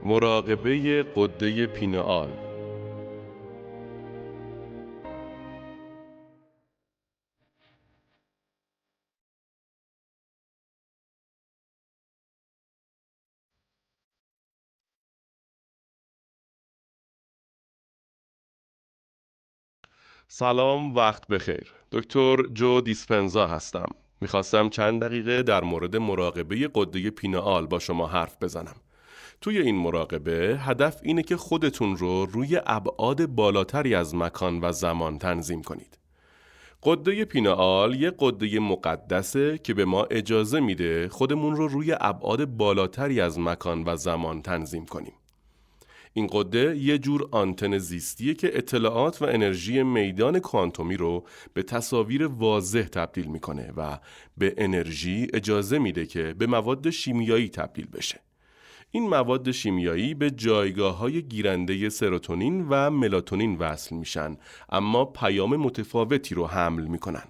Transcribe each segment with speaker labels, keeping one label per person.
Speaker 1: مراقبه غده پینئال. سلام، وقت بخیر. دکتر جو دیسپنزا هستم. میخواستم چند دقیقه در مورد مراقبه غده پینئال با شما حرف بزنم. توی این مراقبه هدف اینه که خودتون رو روی ابعاد بالاتری از مکان و زمان تنظیم کنید. غده پینئال یه غده مقدسه که به ما اجازه میده خودمون رو روی ابعاد بالاتری از مکان و زمان تنظیم کنیم. این غده یه جور آنتن زیستیه که اطلاعات و انرژی میدان کوانتومی رو به تصاویر واضح تبدیل میکنه و به انرژی اجازه میده که به مواد شیمیایی تبدیل بشه. این مواد شیمیایی به جایگاه‌های گیرنده سروتونین و ملاتونین وصل میشن، اما پیام متفاوتی رو حمل میکنن.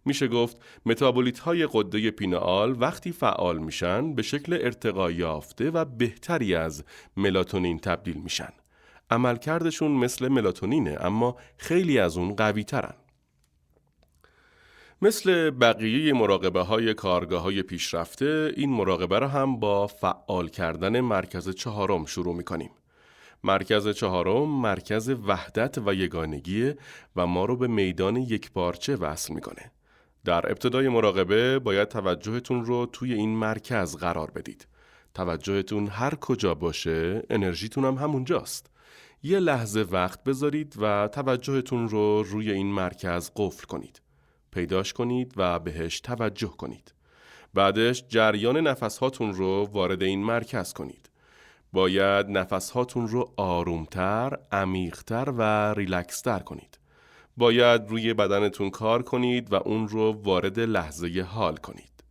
Speaker 1: میشه گفت متابولیت های غده پینئال وقتی فعال میشن به شکل ارتقا یافته و بهتری از ملاتونین تبدیل میشن. عملکردشون مثل ملاتونینه، اما خیلی از اون قوی ترن. مثل بقیه مراقبه های کارگاه های پیشرفته، این مراقبه را هم با فعال کردن مرکز چهارم شروع میکنیم. مرکز چهارم مرکز وحدت و یگانگیه و ما رو به میدان یکپارچه وصل میکنه. در ابتدای مراقبه باید توجهتون رو توی این مرکز قرار بدید. توجهتون هر کجا باشه، انرژیتون هم همونجاست. یه لحظه وقت بذارید و توجهتون رو روی این مرکز قفل کنید. پیداش کنید و بهش توجه کنید. بعدش جریان نفسهاتون رو وارد این مرکز کنید. باید نفسهاتون رو آرومتر، عمیقتر و ریلکستر کنید. باید روی بدنتون کار کنید و اون رو وارد لحظه حال کنید.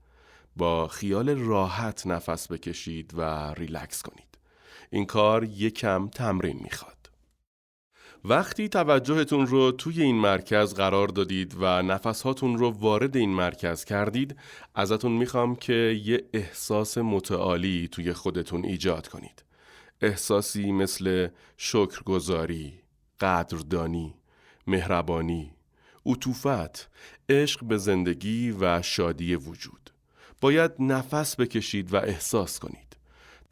Speaker 1: با خیال راحت نفس بکشید و ریلکس کنید. این کار یکم تمرین میخواد. وقتی توجهتون رو توی این مرکز قرار دادید و نفسهاتون رو وارد این مرکز کردید، ازتون میخوام که یه احساس متعالی توی خودتون ایجاد کنید. احساسی مثل شکرگزاری، قدردانی، مهربانی، عطوفت، عشق به زندگی و شادی وجود. باید نفس بکشید و احساس کنید.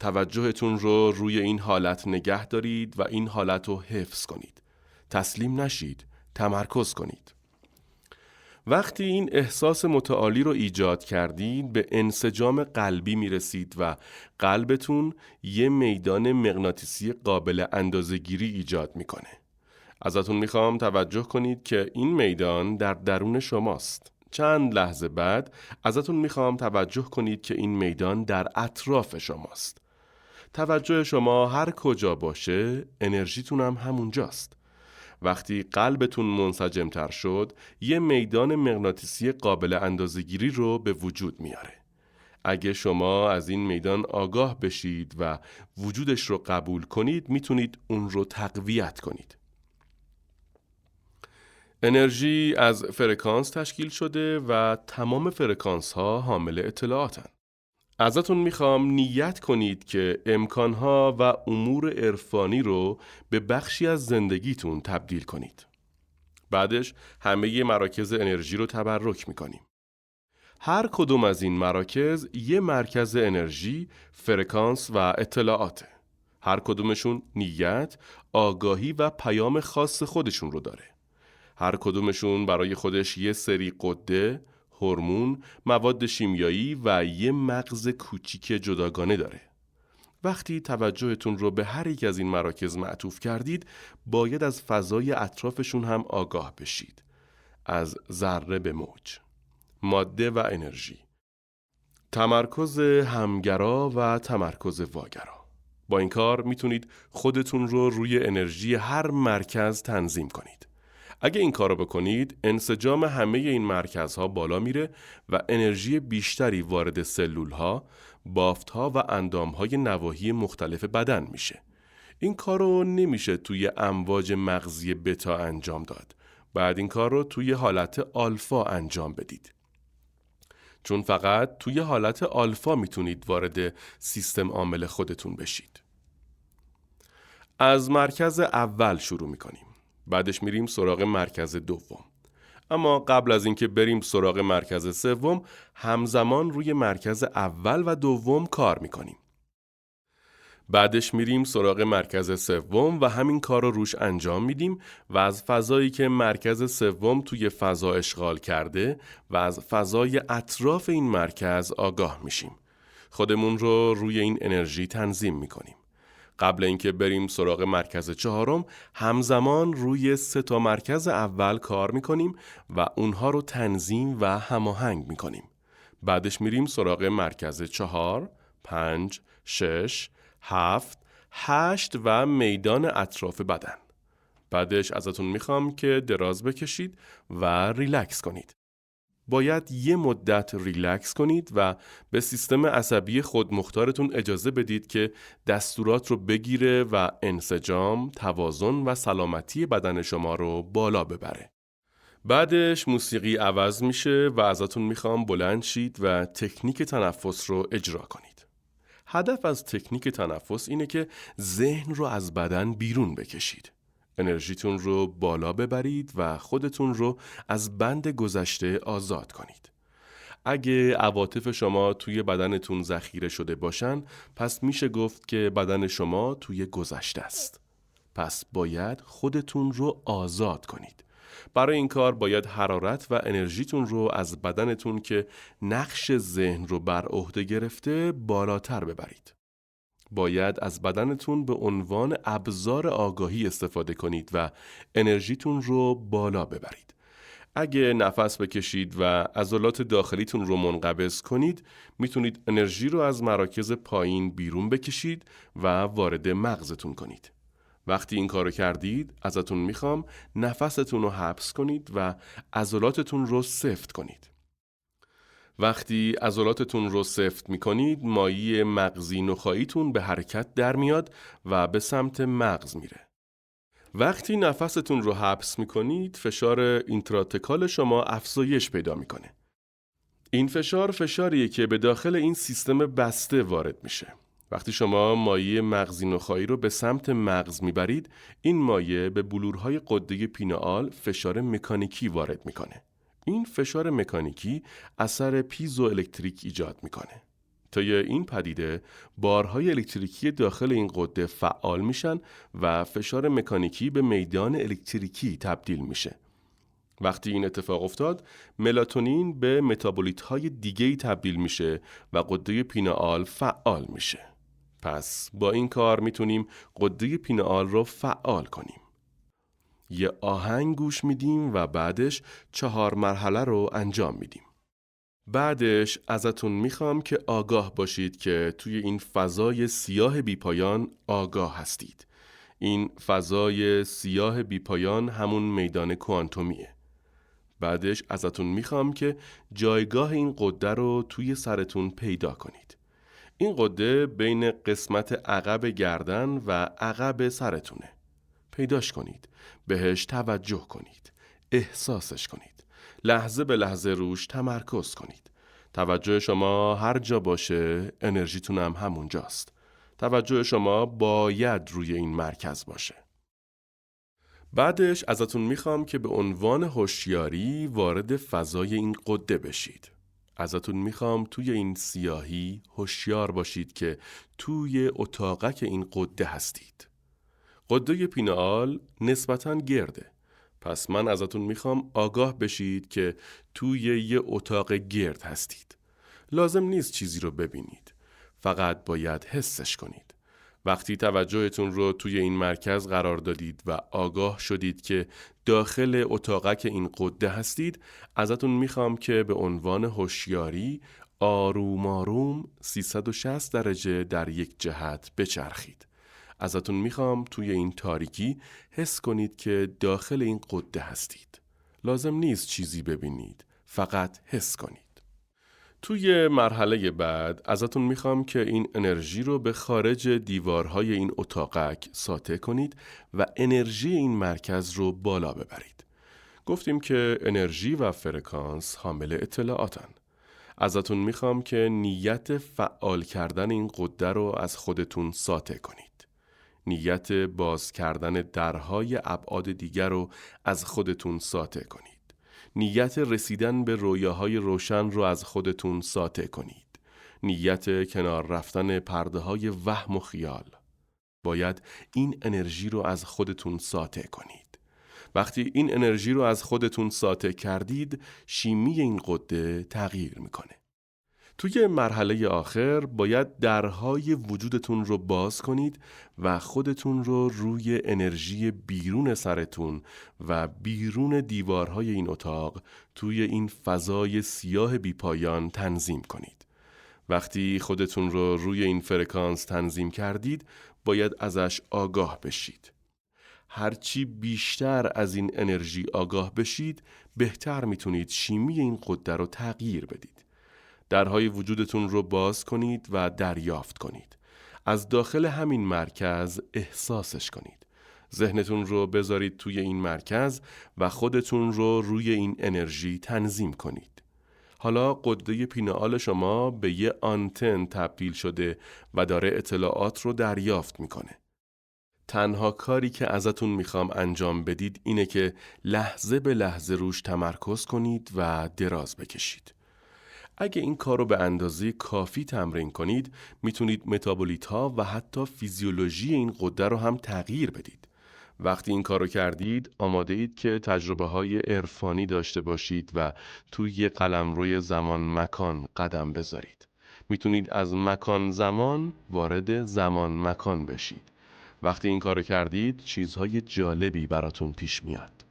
Speaker 1: توجهتون رو روی این حالت نگه دارید و این حالت رو حفظ کنید. تسلیم نشید، تمرکز کنید. وقتی این احساس متعالی رو ایجاد کردید، به انسجام قلبی میرسید و قلبتون یه میدان مغناطیسی قابل اندازه‌گیری ایجاد میکنه. ازتون میخوام توجه کنید که این میدان در درون شماست. چند لحظه بعد ازتون میخوام توجه کنید که این میدان در اطراف شماست. توجه شما هر کجا باشه، انرژیتون هم همونجاست. وقتی قلبتون منسجم‌تر شد، یه میدان مغناطیسی قابل اندازه‌گیری رو به وجود میاره. اگه شما از این میدان آگاه بشید و وجودش رو قبول کنید، میتونید اون رو تقویت کنید. انرژی از فرکانس تشکیل شده و تمام فرکانس ها حامل اطلاعاتن. ازتون میخوام نیت کنید که امکانها و امور عرفانی رو به بخشی از زندگیتون تبدیل کنید. بعدش همه مراکز انرژی رو تبرک میکنیم. هر کدوم از این مراکز یه مرکز انرژی، فرکانس و اطلاعاته. هر کدومشون نیت، آگاهی و پیام خاص خودشون رو داره. هر کدومشون برای خودش یه سری غده، هورمون، مواد شیمیایی و یه مغز کوچیک جداگانه داره. وقتی توجهتون رو به هر یک از این مراکز معطوف کردید، باید از فضای اطرافشون هم آگاه بشید. از ذره به موج، ماده و انرژی، تمرکز همگرا و تمرکز واگرا. با این کار میتونید خودتون رو روی انرژی هر مرکز تنظیم کنید. اگه این کارو بکنید، انسجام همه این مرکزها بالا میره و انرژی بیشتری وارد سلولها، بافتها و اندامهای نواحی مختلف بدن میشه. این کارو نمیشه توی امواج مغزی بتا انجام داد. بعد این کار رو توی حالت آلفا انجام بدید. چون فقط توی حالت آلفا میتونید وارد سیستم عامل خودتون بشید. از مرکز اول شروع میکنیم. بعدش میریم سراغ مرکز دوم. اما قبل از اینکه بریم سراغ مرکز سوم، همزمان روی مرکز اول و دوم کار میکنیم. بعدش میریم سراغ مرکز سوم و همین کار رو روش انجام میدیم و از فضایی که مرکز سوم توی فضا اشغال کرده و از فضای اطراف این مرکز آگاه میشیم. خودمون رو روی این انرژی تنظیم میکنیم. قبل اینکه بریم سراغ مرکز چهارم، همزمان روی 3 مرکز اول کار میکنیم و اونها رو تنظیم و هماهنگ میکنیم. بعدش میریم سراغ مرکز 4، 5، 6، 7، 8 و میدان اطراف بدن. بعدش ازتون میخوام که دراز بکشید و ریلکس کنید. باید یه مدت ریلکس کنید و به سیستم عصبی خودمختارتون اجازه بدید که دستورات رو بگیره و انسجام، توازن و سلامتی بدن شما رو بالا ببره. بعدش موسیقی عوض میشه و ازتون میخوام بلند شید و تکنیک تنفس رو اجرا کنید. هدف از تکنیک تنفس اینه که ذهن رو از بدن بیرون بکشید. انرژیتون رو بالا ببرید و خودتون رو از بند گذشته آزاد کنید. اگه عواطف شما توی بدنتون ذخیره شده باشن، پس میشه گفت که بدن شما توی گذشته است. پس باید خودتون رو آزاد کنید. برای این کار باید حرارت و انرژیتون رو از بدنتون که نقش ذهن رو بر عهده گرفته بالاتر ببرید. باید از بدنتون به عنوان ابزار آگاهی استفاده کنید و انرژیتون رو بالا ببرید. اگه نفس بکشید و عضلات داخلیتون رو منقبض کنید، میتونید انرژی رو از مراکز پایین بیرون بکشید و وارد مغزتون کنید. وقتی این کارو کردید، ازتون میخوام نفستون رو حبس کنید و عضلاتتون رو سفت کنید. وقتی عضلاتتون رو سفت میکنید، مایع مغزی نخاعیتون به حرکت در میاد و به سمت مغز میره. وقتی نفستون رو حبس میکنید، فشار اینتراتکال شما افزایش پیدا میکنه. این فشار فشاریه که به داخل این سیستم بسته وارد میشه. وقتی شما مایع مغزی نخاعی رو به سمت مغز میبرید، این مایع به بلورهای غده پینئال فشار مکانیکی وارد میکنه. این فشار مکانیکی اثر پیزو الکتریک ایجاد میکنه. طی این پدیده بارهای الکتریکی داخل این غده فعال میشن و فشار مکانیکی به میدان الکتریکی تبدیل میشه. وقتی این اتفاق افتاد، ملاتونین به متابولیت‌های دیگه‌ای تبدیل میشه و غده پینئال فعال میشه. پس با این کار میتونیم غده پینئال رو فعال کنیم. یه آهنگ گوش میدیم و بعدش 4 مرحله رو انجام میدیم. بعدش ازتون میخوام که آگاه باشید که توی این فضای سیاه بیپایان آگاه هستید. این فضای سیاه بیپایان همون میدان کوانتومیه. بعدش ازتون میخوام که جایگاه این غده رو توی سرتون پیدا کنید. این غده بین قسمت عقب گردن و عقب سرتونه. پیداش کنید. بهش توجه کنید. احساسش کنید. لحظه به لحظه روش تمرکز کنید. توجه شما هر جا باشه، انرژیتون هم همونجاست. توجه شما باید روی این مرکز باشه. بعدش ازتون میخوام که به عنوان هوشیاری وارد فضای این غده بشید. ازتون میخوام توی این سیاهی هوشیار باشید که توی اتاقک این غده هستید. غده پینئال نسبتاً گرده. پس من ازتون میخوام آگاه بشید که توی یه اتاق گرد هستید. لازم نیست چیزی رو ببینید. فقط باید حسش کنید. وقتی توجهتون رو توی این مرکز قرار دادید و آگاه شدید که داخل اتاقک این غده هستید، ازتون میخوام که به عنوان هوشیاری آروم آروم 360 درجه در یک جهت بچرخید. ازتون میخوام توی این تاریکی حس کنید که داخل این غده هستید. لازم نیست چیزی ببینید، فقط حس کنید. توی مرحله بعد ازتون میخوام که این انرژی رو به خارج دیوارهای این اتاقک ساطع کنید و انرژی این مرکز رو بالا ببرید. گفتیم که انرژی و فرکانس حامل اطلاعاتن. ازتون میخوام که نیت فعال کردن این غده رو از خودتون ساطع کنید. نیت باز کردن درهای ابعاد دیگر رو از خودتون ساطع کنید. نیت رسیدن به رویاهای روشن رو از خودتون ساطع کنید. نیت کنار رفتن پرده‌های وهم و خیال. باید این انرژی رو از خودتون ساطع کنید. وقتی این انرژی رو از خودتون ساطع کردید، شیمی این غده تغییر میکنه. توی مرحله آخر باید درهای وجودتون رو باز کنید و خودتون رو روی انرژی بیرون سرتون و بیرون دیوارهای این اتاق توی این فضای سیاه بیپایان تنظیم کنید. وقتی خودتون رو روی این فرکانس تنظیم کردید، باید ازش آگاه بشید. هرچی بیشتر از این انرژی آگاه بشید، بهتر میتونید شیمی این غده رو تغییر بدید. درهای وجودتون رو باز کنید و دریافت کنید. از داخل همین مرکز احساسش کنید. ذهنتون رو بذارید توی این مرکز و خودتون رو روی این انرژی تنظیم کنید. حالا غده پینئال شما به یه آنتن تبدیل شده و داره اطلاعات رو دریافت میکنه. تنها کاری که ازتون میخوام انجام بدید اینه که لحظه به لحظه روش تمرکز کنید و دراز بکشید. اگه این کار رو به اندازه کافی تمرین کنید، میتونید متابولیت ها و حتی فیزیولوژی این غده رو هم تغییر بدید. وقتی این کار رو کردید، آماده اید که تجربه های عرفانی داشته باشید و توی قلمروی زمان مکان قدم بذارید. میتونید از مکان زمان وارد زمان مکان بشید. وقتی این کار رو کردید، چیزهای جالبی براتون پیش میاد.